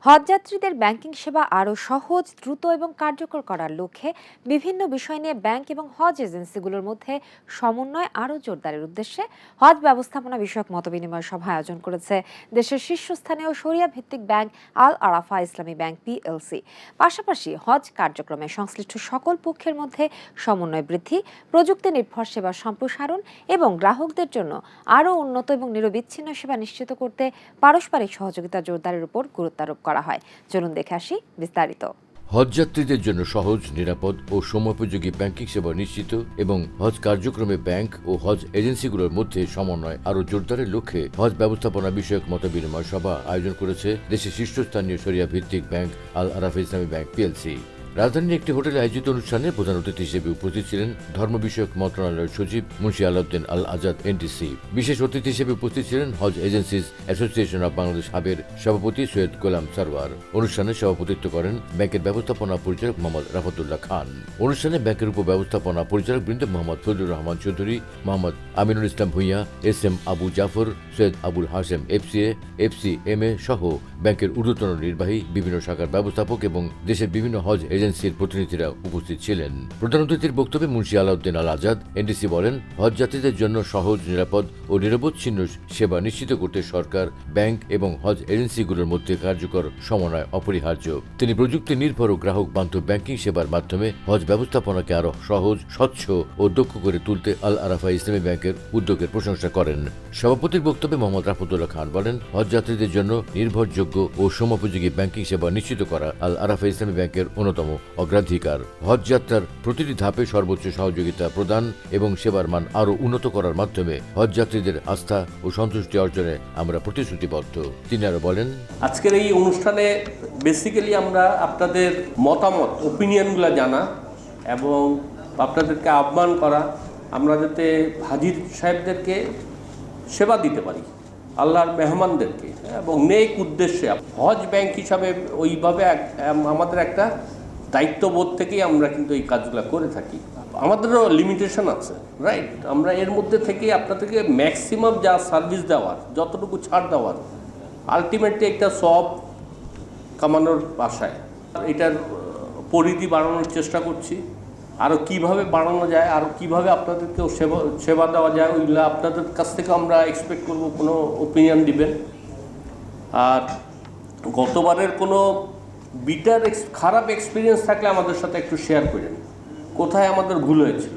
হজযাত্রীদের banking সেবা আরও সহজ, দ্রুত এবং কার্যকর করার লক্ষ্যে বিভিন্ন বিষয় নিয়ে ব্যাংক এবং হজ এজেন্সিগুলোর মধ্যে সমন্বয় আরও জোরদারের উদ্দেশ্যে হজ ব্যবস্থাপনা বিষয়ক মতবিনিময় সভা আয়োজন করেছে দেশের শীর্ষস্থানীয় শরিয়া ভিত্তিক ব্যাংক আল আরাফা ইসলামী ব্যাংক পিএলসি। পাশাপাশি হজ কার্যক্রমে সংশ্লিষ্ট সকল পক্ষের মধ্যে সমন্বয় বৃদ্ধি, প্রযুক্তি নির্ভর সেবা সম্প্রসারণ এবং গ্রাহকদের জন্য আরও উন্নত এবং নিরবিচ্ছিন্ন সেবা নিশ্চিত করতে পারস্পরিক সহযোগিতা জোরদারের উপর গুরুত্ব আরোপ করা হয়। চলুন দেখে আসি বিস্তারিত। হজযাত্রীদের জন্য সহজ, নিরাপদ ও সময়োপযোগী ব্যাংকিং সেবা নিশ্চিত এবং হজ কার্যক্রমে ব্যাংক ও হজ এজেন্সিগুলোর মধ্যে সমন্বয় আরও জোরদারের লক্ষ্যে হজ ব্যবস্থাপনা বিষয়ক মতবিনিময় সভা আয়োজন করেছে দেশের শীর্ষস্থানীয় শরিয়া ভিত্তিক ব্যাংক আল আরাফা ইসলামী ব্যাংক পিএলসি। রাজধানীর একটি হোটেলে আয়োজিত অনুষ্ঠানে প্রধান অতিথি হিসেবে উপস্থিত ছিলেন ধর্ম বিষয়ক মন্ত্রণালয়ের সচিব মুন্সি আলাউদ্দিন আল আজাদ এনটিসি। বিশেষ অতিথি হিসেবে উপস্থিত ছিলেন হজ এজেন্সিজ অ্যাসোসিয়েশন অব বাংলাদেশ হাবের সভাপতি সৈয়দ গোলাম সারওয়ার। অনুষ্ঠানে সভাপতিত্ব করেন ব্যাংকের ব্যবস্থাপনা পরিচালক মোহাম্মদ রাফাতুল্লাহ খান। অনুষ্ঠানে ব্যাংকের উপব্যবস্থাপনা পরিচালক বৃন্দ মোহাম্মদ ফজলুর রহমান চৌধুরী, মোহাম্মদ আমিনুল ইসলাম ভূঁইয়া, এস.এম. আবু জাফর, সৈয়দ আবুল হাশেম এফসিএমএ সহ ব্যাংকের ঊর্ধ্বতন নির্বাহী, বিভিন্ন শাখার ব্যবস্থাপক এবং দেশের বিভিন্ন হজ এজেন্সির প্রতিনিধিরা উপস্থিত ছিলেন। প্রধান অতিথির বক্তব্যে মুন্সি আলাউদ্দিন আল আজাদ এনডিসি বলেন, হজযাত্রীদের জন্য সহজ, নিরাপদ ও নিরবচ্ছিন্ন সেবা নিশ্চিত করতে সরকার, ব্যাংক এবং হজ এজেন্সিগুলোর মধ্যে কার্যকর সমন্বয় অপরিহার্য। তিনি প্রযুক্তি নির্ভর ও গ্রাহক বান্ধব ব্যাংকিং সেবার মাধ্যমে হজ ব্যবস্থাপনাকে আরও সহজ, স্বচ্ছ ও দক্ষ করে তুলতে আল আরাফা ইসলামী ব্যাংকের উদ্যোগের প্রশংসা করেন। সভাপতির বক্তব্যে মোহাম্মদ রাফাতুল্লাহ খান বলেন, হজযাত্রীদের জন্য নির্ভরযোগ্য ও সময়োপযোগী ব্যাংকিং সেবা নিশ্চিত করা আল আরাফা ইসলামী ব্যাংকের অন্যতম অগ্রাধিকার। হজ যাত্রার প্রতিটি ধাপে সর্বোচ্চ সহযোগিতা প্রদান এবং সেবার মান আরও উন্নত করার মাধ্যমে হজ যাত্রীদের আস্থা ও সন্তুষ্টি অর্জনে আমরা প্রতিশ্রুতিবদ্ধ। তিনি আরো বলেন, আজকের এই অনুষ্ঠানে বেসিক্যালি আমরা আপনাদের মতামত, ওপিনিয়নগুলো জানা এবং আপনাদেরকে আহ্বান করা, আমরা যাতে হাজির সাহেবদেরকে সেবা দিতে পারি, আল্লাহর মেহমানদেরকে, এবং নেক উদ্দেশ্যে হজ ব্যাংক হিসাবে ওইভাবে আমাদের একটা দায়িত্ববোধ থেকেই আমরা কিন্তু এই কাজগুলো করে থাকি। আমাদেরও লিমিটেশন আছে, রাইট? আমরা এর মধ্যে থেকে আপনাদেরকে ম্যাক্সিমাম যা সার্ভিস দেওয়ার, যতটুকু ছাড় দেওয়ার, আলটিমেটলি একটা সব কামানোর আশায় এটার পরিধি বাড়ানোর চেষ্টা করছি। আরও কীভাবে বাড়ানো যায়, আরও কীভাবে আপনাদেরকেও সেবা দেওয়া যায়, ওইগুলো আপনাদের কাছ থেকে আমরা এক্সপেক্ট করব কোনো ওপিনিয়ন দিবেন। আর গতবারের কোনো খারাপ এক্সপিরিয়েন্স থাকলে আমাদের সাথে একটু শেয়ার করেন, কোথায় আমাদের ভুল হয়েছিল।